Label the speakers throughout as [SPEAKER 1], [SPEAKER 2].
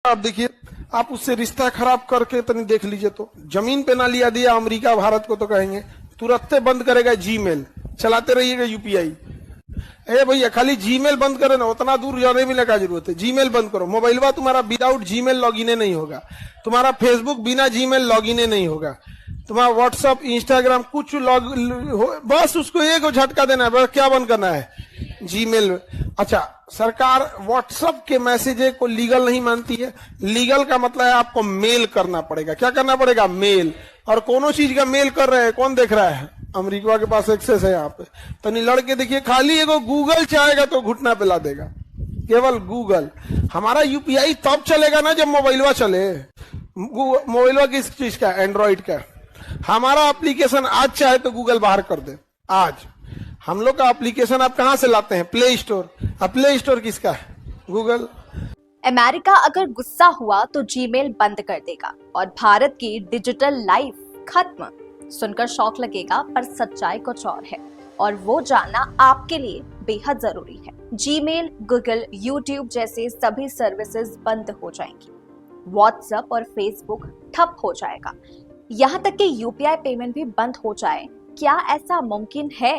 [SPEAKER 1] आप देखिए, आप उससे रिश्ता खराब करके तनी देख लीजिए, तो जमीन पे ना लिया दिया अमेरिका भारत को तो कहेंगे तुरंत बंद करेगा जीमेल, चलाते रहिएगा यूपीआई। ए भैया खाली जीमेल बंद करे ना, उतना दूर जाने भी क्या जरूरत है। जीमेल बंद करो, मोबाइलवा तुम्हारा विदाउट जीमेल लॉगिन नहीं होगा, तुम्हारा फेसबुक बिना जीमेल लॉगिन नहीं होगा, तुम्हारा व्हाट्सअप इंस्टाग्राम कुछ बस उसको एक झटका देना है, बस क्या बंद करना है, जीमेल। अच्छा, सरकार व्हाट्सएप के मैसेज को लीगल नहीं मानती है। लीगल का मतलब है आपको मेल करना पड़ेगा। क्या करना पड़ेगा? मेल। और कोनो चीज का मेल कर रहे हैं, कौन देख रहा है? अमेरिका के पास एक्सेस है यहाँ पे। तो नहीं लड़के देखिए, खाली एगो गूगल चाहेगा तो घुटना पिला देगा, केवल गूगल। हमारा यूपीआई तब चलेगा ना जब मोबाइलवा चले। मोबाइलवा किस चीज का? एंड्रॉइड का। हमारा एप्लीकेशन आज चाहे तो गूगल बाहर कर दे। आज हम लोग का एप्लीकेशन आप कहां से लाते हैं? Play store. अब प्ले स्टोर किसका है? गूगल।
[SPEAKER 2] अमेरिका अगर गुस्सा हुआ तो जीमेल बंद कर देगा और भारत की डिजिटल लाइफ खत्म। सुनकर शौक लगेगा, पर सच्चाई कुछ और है और वो जानना आपके लिए बेहद जरूरी है। जीमेल, गूगल, यूट्यूब जैसे सभी सर्विसेज बंद हो जाएंगी। व्हाट्सएप और फेसबुक ठप हो जाएगा। यहाँ तक कि यूपीआई पेमेंट भी बंद हो जाए। क्या ऐसा मुमकिन है?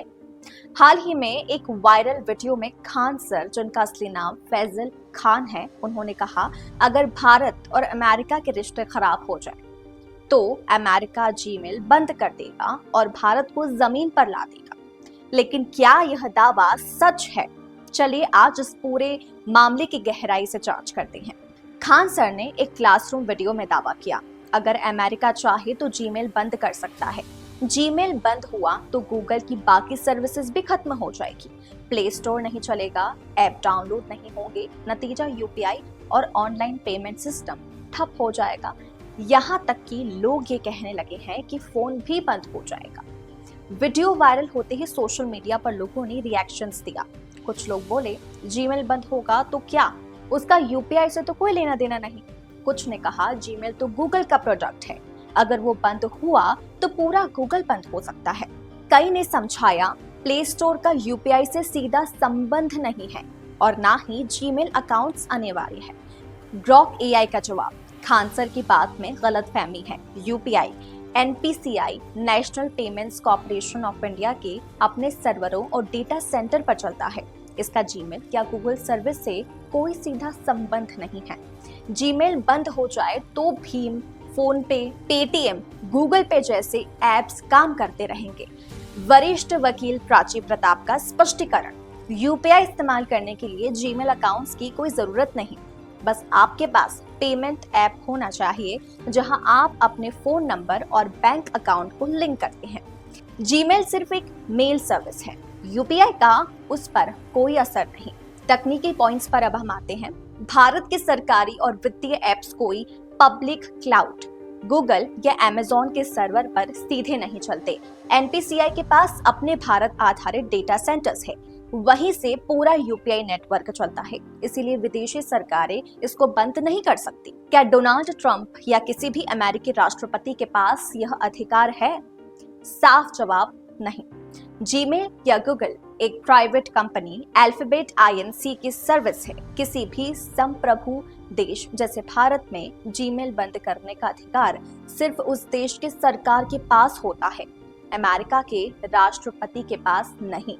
[SPEAKER 2] हाल ही में एक वायरल वीडियो में खान सर, जिनका असली नाम फैजल खान है, उन्होंने कहा अगर भारत और अमेरिका के रिश्ते खराब हो जाए तो अमेरिका जीमेल बंद कर देगा और भारत को जमीन पर ला देगा। लेकिन क्या यह दावा सच है? चलिए आज इस पूरे मामले की गहराई से जांच करते हैं। खान सर ने एक क्लासरूम वीडियो में दावा किया, अगर अमेरिका चाहे तो जीमेल बंद कर सकता है। जीमेल बंद हुआ तो गूगल की बाकी सर्विसेज भी खत्म हो जाएगी। प्ले स्टोर नहीं चलेगा, ऐप डाउनलोड नहीं होंगे, नतीजा यूपीआई और ऑनलाइन पेमेंट सिस्टम ठप हो जाएगा। यहाँ तक कि लोग ये कहने लगे हैं कि फोन भी बंद हो जाएगा। वीडियो वायरल होते ही सोशल मीडिया पर लोगों ने रिएक्शंस दिया। कुछ लोग बोले जीमेल बंद होगा तो क्या, उसका यूपीआई से तो कोई लेना देना नहीं। कुछ ने कहा जीमेल तो गूगल का प्रोडक्ट है, अगर वो बंद हुआ तो पूरा गूगल बंद हो सकता है। कई ने समझाया प्ले स्टोर का यूपीआई से सीधा संबंध नहीं है और ना ही जीमेल अकाउंट्स अनिवार्य है। ग्रॉक एआई का जवाब, खान सर की बात में गलतफहमी है। UPI NPCI national payments corporation of India के अपने सर्वरों और डेटा सेंटर पर चलता है। इसका जीमेल या गूगल सर्विस से कोई सीधा संबंध नहीं है। जीमेल बंद हो जाए तो भीम, फोन पे, पेटीएम, गूगल पे जैसे एप्स काम करते रहेंगे। वरिष्ठ वकील प्राची प्रताप का स्पष्टीकरण, यूपीआई इस्तेमाल करने के लिए जीमेल अकाउंट्स की कोई जरूरत नहीं, बस आपके पास पेमेंट ऐप होना चाहिए जहां आप अपने फोन नंबर और बैंक अकाउंट को लिंक करते हैं। जीमेल सिर्फ एक मेल सर्विस है, यूपीआई का उस पर कोई असर नहीं। तकनीकी पॉइंट्स पर अब हम आते हैं। भारत के सरकारी और वित्तीय एप्स कोई पब्लिक क्लाउड, गूगल या अमेज़न के सर्वर पर सीधे नहीं चलते। एनपीसीआई के पास अपने भारत आधारित डेटा सेंटर्स है, वहीं से पूरा यूपीआई नेटवर्क चलता है, इसीलिए विदेशी सरकारें इसको बंद नहीं कर सकती। क्या डोनाल्ड ट्रंप या किसी भी अमेरिकी राष्ट्रपति के पास यह अधिकार है? साफ जवाब नहीं। जीमेल या गूगल एक प्राइवेट कंपनी अल्फाबेट आईएनसी की सर्विस है। किसी भी संप्रभु देश जैसे भारत में जीमेल बंद करने का अधिकार सिर्फ उस देश की सरकार के पास होता है, अमेरिका के राष्ट्रपति के पास नहीं।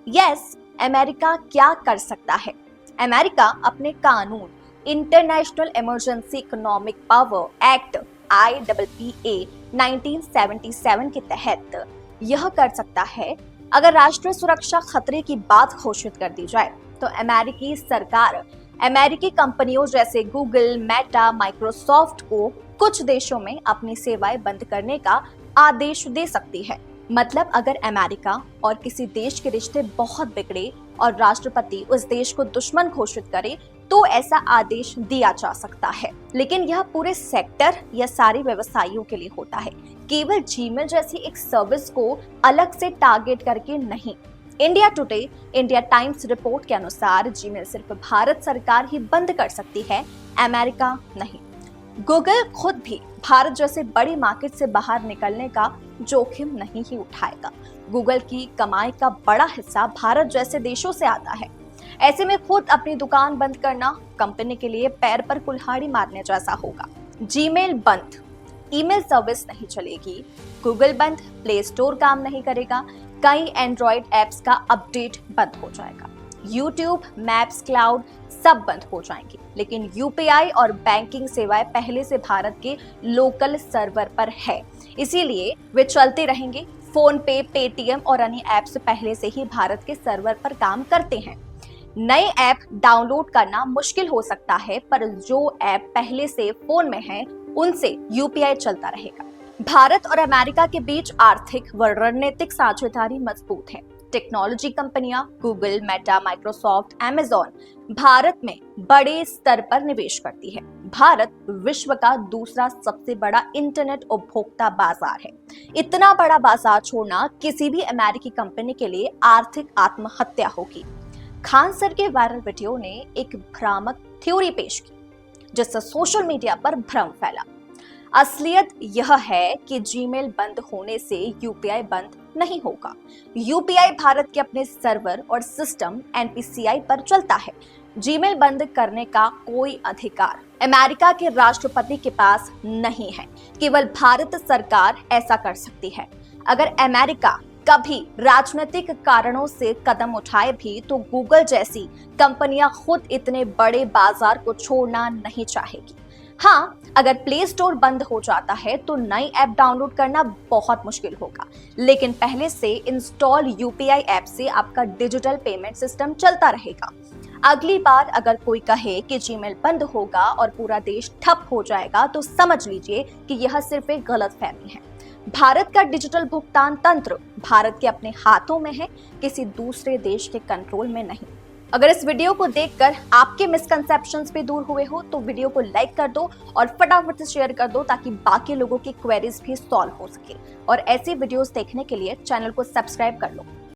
[SPEAKER 2] यस, अमेरिका क्या कर सकता है? अमेरिका अपने कानून international emergency economic power act IPPA 1977 के तहत यह कर सकता है। अगर राष्ट्रीय सुरक्षा खतरे की बात घोषित कर दी जाए तो अमेरिकी सरकार अमेरिकी कंपनियों जैसे गूगल, मेटा, माइक्रोसॉफ्ट को कुछ देशों में अपनी सेवाएं बंद करने का आदेश दे सकती है। मतलब अगर अमेरिका और किसी देश के रिश्ते बहुत बिगड़े और राष्ट्रपति उस देश को दुश्मन घोषित करे तो ऐसा आदेश दिया जा सकता है। लेकिन यह पूरे सेक्टर या सारे व्यवसायियों के लिए होता है, केवल जीमेल जैसी एक सर्विस को अलग से टारगेट करके नहीं। India today, India times report के अनुसार जीमेल सिर्फ भारत सरकार ही बंद कर सकती है, अमेरिका नहीं। गूगल खुद भी भारत जैसे बड़ी मार्केट से बाहर निकलने का जोखिम नहीं ही उठाएगा। गूगल की कमाई का बड़ा हिस्सा भारत जैसे देशों से आता है। ऐसे में खुद अपनी दुकान बंद करना कंपनी के लिए पैर पर कुल्हाड़ी मारने जैसा होगा। जीमेल बंद, ईमेल सर्विस नहीं चलेगी, गूगल बंद, प्ले स्टोर काम नहीं करेगा, कई एंड्रॉइड ऐप्स का अपडेट बंद हो जाएगा, यूट्यूब, मैप्स, क्लाउड सब बंद हो जाएंगे। लेकिन यूपीआई और बैंकिंग सेवाएं पहले से भारत के लोकल सर्वर पर है, इसीलिए वे चलते रहेंगे। फोन पे, पेटीएम और अन्य ऐप्स पहले से ही भारत के सर्वर पर काम करते हैं। नए ऐप डाउनलोड करना मुश्किल हो सकता है, पर जो ऐप पहले से फोन में है उनसे यूपीआई चलता रहेगा। भारत और अमेरिका के बीच आर्थिक व रणनीतिक साझेदारी मजबूत है। टेक्नोलॉजी कंपनियां Google, Meta, Microsoft, Amazon Bharat में बड़े स्तर पर निवेश करती है। भारत विश्व का दूसरा सबसे बड़ा इंटरनेट उपभोक्ता बाजार है। इतना बड़ा बाजार छोड़ना किसी भी अमेरिकी कंपनी के लिए आर्थिक आत्महत्या होगी। खान सर के वायरल वीडियो ने एक भ्रामक थ्योरी पेश की, जिससे सोशल मीडिया पर भ्रम फैला। असलियत यह है कि जीमेल बंद होने से यूपीआई बंद नहीं होगा। यूपीआई भारत के अपने सर्वर और सिस्टम एनपीसीआई पर चलता है। जीमेल बंद करने का कोई अधिकार अमेरिका के राष्ट्रपति के पास नहीं है, केवल भारत सरकार ऐसा कर सकती है। अगर अमेरिका कभी राजनीतिक कारणों से कदम उठाए भी तो गूगल जैसी कंपनियां खुद इतने बड़े बाजार को छोड़ना नहीं चाहेगी। हाँ, अगर प्ले स्टोर बंद हो जाता है तो नई ऐप डाउनलोड करना बहुत मुश्किल होगा, लेकिन पहले से इंस्टॉल यूपीआई ऐप से आपका डिजिटल पेमेंट सिस्टम चलता रहेगा। अगली बार अगर कोई कहे कि जीमेल बंद होगा और पूरा देश ठप हो जाएगा तो समझ लीजिए कि यह सिर्फ एक गलतफहमी है। भारत का डिजिटल भुगतान तंत्र भारत के अपने हाथों में है, किसी दूसरे देश के कंट्रोल में नहीं। अगर इस वीडियो को देखकर आपके मिसकंसेप्शंस भी दूर हुए हो तो वीडियो को लाइक कर दो और फटाफट से शेयर कर दो, ताकि बाकी लोगों की क्वेरीज भी सॉल्व हो सके। और ऐसी वीडियोस देखने के लिए चैनल को सब्सक्राइब कर लो।